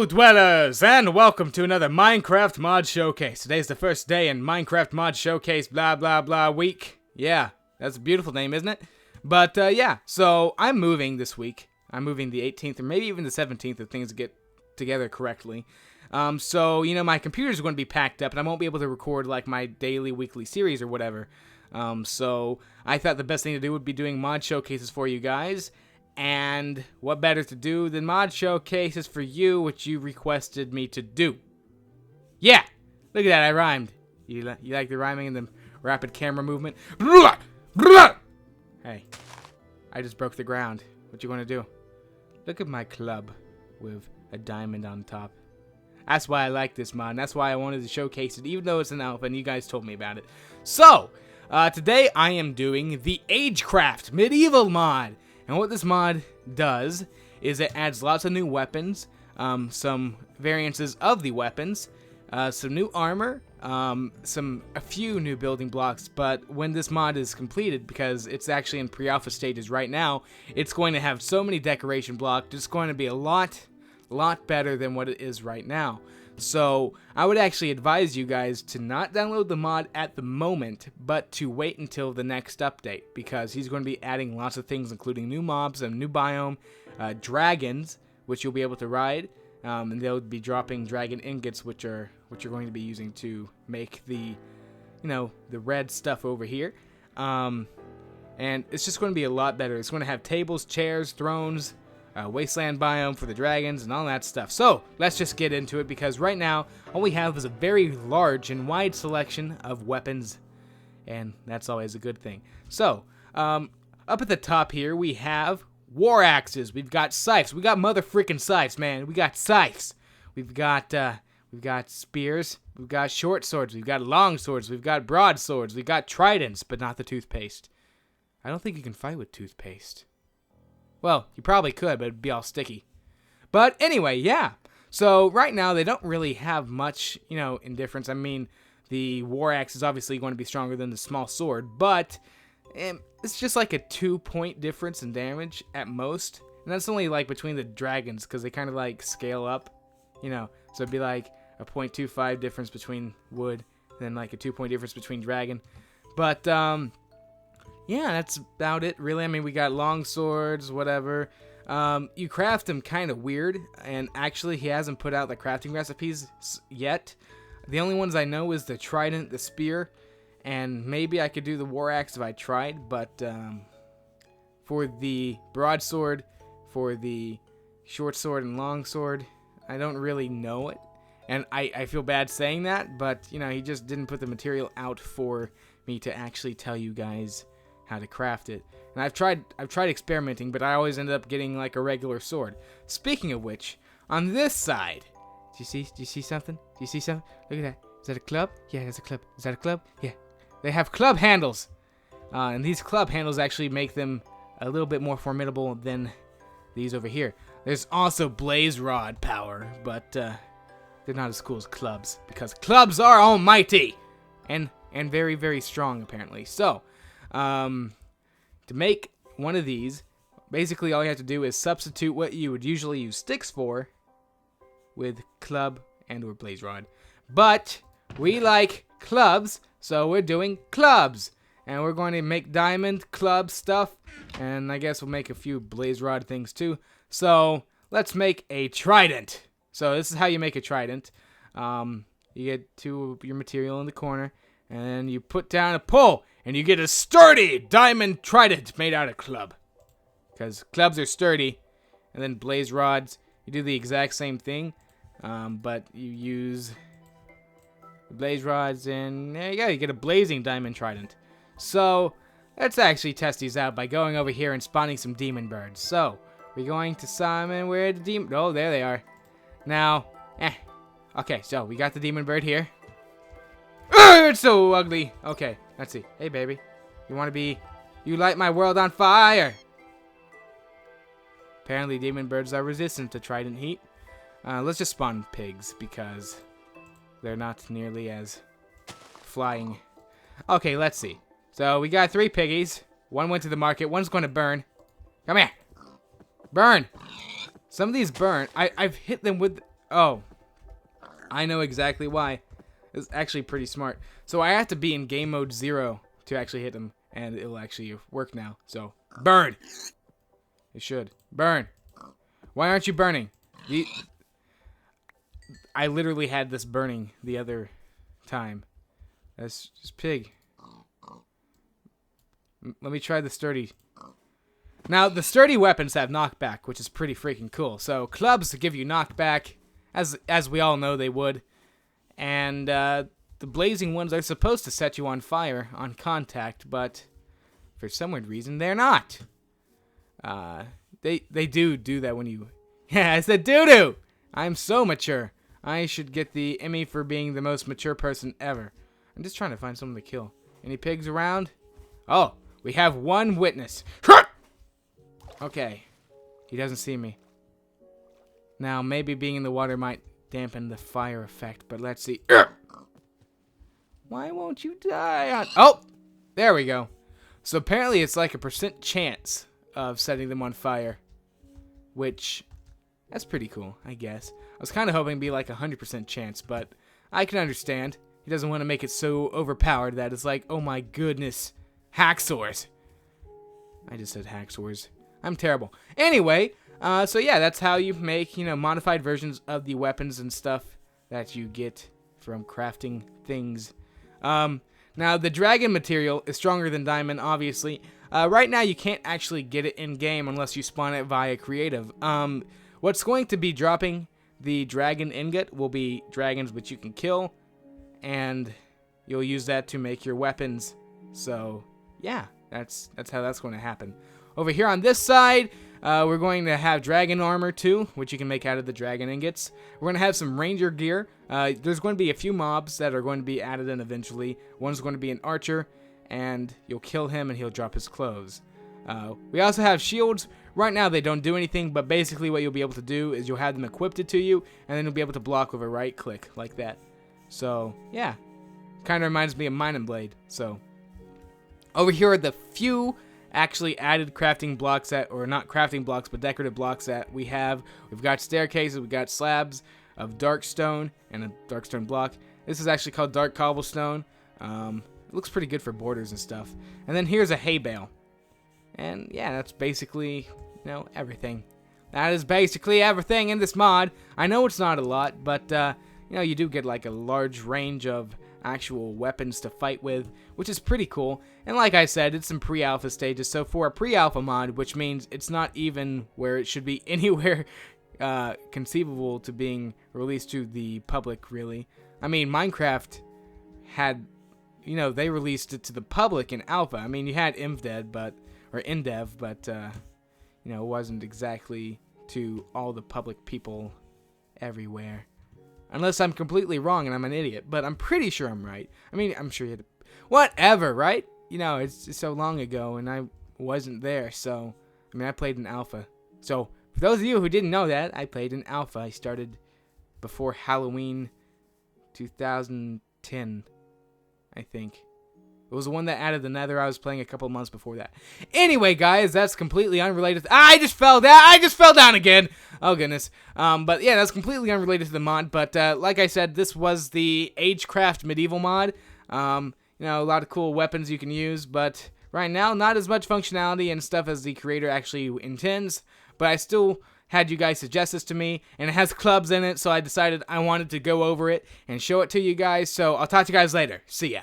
Hello, dwellers, and welcome to another Minecraft Mod Showcase. Today's the first day in Minecraft Mod Showcase blah blah blah week. Yeah, that's a beautiful name, isn't it? But, yeah, so I'm moving this week. I'm moving the 18th or maybe even the 17th if things get together correctly. So, you know, my computer's going to be packed up and I won't be able to record, like, my daily, weekly series or whatever. So I thought the best thing to do would be doing mod showcases for you guys. And what better to do than mod showcases for you, which you requested me to do. Yeah! Look at that, I rhymed. You like the rhyming and the rapid camera movement? Hey, I just broke the ground. What you want to do? Look at my club with a diamond on top. That's why I like this mod, and that's why I wanted to showcase it, even though it's an alpha, and you guys told me about it. So, today I am doing the Agecraft Medieval mod. And what this mod does is it adds lots of new weapons, some variances of the weapons, some new armor, a few new building blocks, but when this mod is completed, because it's actually in pre-alpha stages right now, it's going to have so many decoration blocks, it's going to be a lot better than what it is right now. So I would actually advise you guys to not download the mod at the moment, but to wait until the next update, because he's going to be adding lots of things, including new mobs, a new biome, dragons, which you'll be able to ride, and they'll be dropping dragon ingots, which you're going to be using to make the, the red stuff over here. And it's just going to be a lot better. It's going to have tables, chairs, thrones, wasteland biome for the dragons and all that stuff. So let's just get into it, because right now all we have is a very large and wide selection of weapons, and that's always a good thing. So up at the top here we have war axes, we've got scythes, we got motherfreaking scythes, man, we got scythes, we've got spears, we've got short swords, we've got long swords, we've got broadswords, we've got tridents, but not the toothpaste. I don't think you can fight with toothpaste. Well, you probably could, but it'd be all sticky. But anyway, yeah. So right now they don't really have much, in difference. I mean, the war axe is obviously going to be stronger than the small sword, but it's just like a 2-point difference in damage at most. And that's only like between the dragons, because they kind of like scale up, So it'd be like a 0.25 difference between wood, then like a 2-point difference between dragon. But yeah, that's about it, really. I mean, we got long swords, whatever. You craft them kind of weird, and actually he hasn't put out the crafting recipes yet. The only ones I know is the trident, the spear, and maybe I could do the war axe if I tried, but for the broadsword, for the short sword and long sword, I don't really know it. And I feel bad saying that, but, he just didn't put the material out for me to actually tell you guys how to craft it. And I've tried experimenting, but I always ended up getting like a regular sword. Speaking of which, on this side, do you see something? Do you see something? Look at that. Is that a club? Yeah, that's a club. Is that a club? Yeah. They have club handles. And these club handles actually make them a little bit more formidable than these over here. There's also blaze rod power, but they're not as cool as clubs, because clubs are almighty and very, very strong apparently. So to make one of these, basically all you have to do is substitute what you would usually use sticks for with club and or blaze rod. But we like clubs, so we're doing clubs. And we're going to make diamond club stuff, and I guess we'll make a few blaze rod things too. So let's make a trident. So this is how you make a trident. You get two of your material in the corner, and you put down a pole, and you get a sturdy diamond trident made out of club. Because clubs are sturdy. And then blaze rods, you do the exact same thing, but you use the blaze rods, and there you go, you get a blazing diamond trident. So let's actually test these out by going over here and spawning some demon birds. So we're going to summon where the demon... Oh, there they are. Now, okay, so we got the demon bird here. It's so ugly. Okay, let's see. Hey, baby. You light my world on fire. Apparently, demon birds are resistant to trident heat. Let's just spawn pigs, because they're not nearly as flying. Okay, let's see. So, we got 3 piggies. One went to the market. One's going to burn. Come here. Burn. Some of these burn. I've hit them with... Oh, I know exactly why. It's actually pretty smart. So I have to be in game mode 0 to actually hit him, and it'll actually work now. So, burn! It should. Burn! Why aren't you burning? I literally had this burning the other time. That's just pig. Let me try the sturdy. Now, the sturdy weapons have knockback, which is pretty freaking cool. So, clubs give you knockback, as we all know they would. And the blazing ones are supposed to set you on fire on contact, but for some weird reason, they're not. They do that when you... Yeah, I said doo-doo! I'm so mature. I should get the Emmy for being the most mature person ever. I'm just trying to find someone to kill. Any pigs around? Oh, we have one witness. Okay. He doesn't see me. Now, maybe being in the water might dampen the fire effect, but let's see. Why won't you die? Oh! There we go. So apparently it's like a % chance of setting them on fire. Which, that's pretty cool, I guess. I was kind of hoping it'd be like a 100% chance, but I can understand. He doesn't want to make it so overpowered that it's like, oh my goodness, hacksaws. I just said hacksaws. I'm terrible. Anyway, so yeah, that's how you make, modified versions of the weapons and stuff that you get from crafting things. Now, the dragon material is stronger than diamond, obviously. Right now, you can't actually get it in-game unless you spawn it via creative. What's going to be dropping the dragon ingot will be dragons which you can kill, and you'll use that to make your weapons. So, yeah, that's how that's going to happen. Over here on this side, we're going to have dragon armor too, which you can make out of the dragon ingots. We're going to have some ranger gear. There's going to be a few mobs that are going to be added in eventually. One's going to be an archer, and you'll kill him and he'll drop his clothes. We also have shields. Right now they don't do anything, but basically what you'll be able to do is you'll have them equipped to you, and then you'll be able to block with a right click like that. So, yeah. Kind of reminds me of Mine and Blade. So, over here are the few actually added crafting blocks that, or not crafting blocks, but decorative blocks that we have. We've got staircases, we've got slabs of dark stone and a dark stone block. This is actually called dark cobblestone. It looks pretty good for borders and stuff. And then here's a hay bale. And yeah, that's basically, everything. That is basically everything in this mod. I know it's not a lot, but you do get like a large range of actual weapons to fight with, which is pretty cool. And like I said, it's in pre-alpha stages, so for a pre-alpha mod, which means it's not even where it should be anywhere conceivable to being released to the public, really. I mean, Minecraft had, they released it to the public in alpha. I mean, you had InDev, but it wasn't exactly to all the public people everywhere. Unless I'm completely wrong and I'm an idiot, but I'm pretty sure I'm right. I mean, I'm sure you had to... Whatever, right? It's so long ago and I wasn't there, so... I mean, I played in alpha. So, for those of you who didn't know that, I played in alpha. I started before Halloween 2010, I think. It was the one that added the nether. I was playing a couple months before that. Anyway, guys, that's completely unrelated. I just fell down. I just fell down again. Oh, goodness. But yeah, that's completely unrelated to the mod. But like I said, this was the Agecraft medieval mod. A lot of cool weapons you can use. But right now, not as much functionality and stuff as the creator actually intends. But I still had you guys suggest this to me. And it has clubs in it. So I decided I wanted to go over it and show it to you guys. So I'll talk to you guys later. See ya.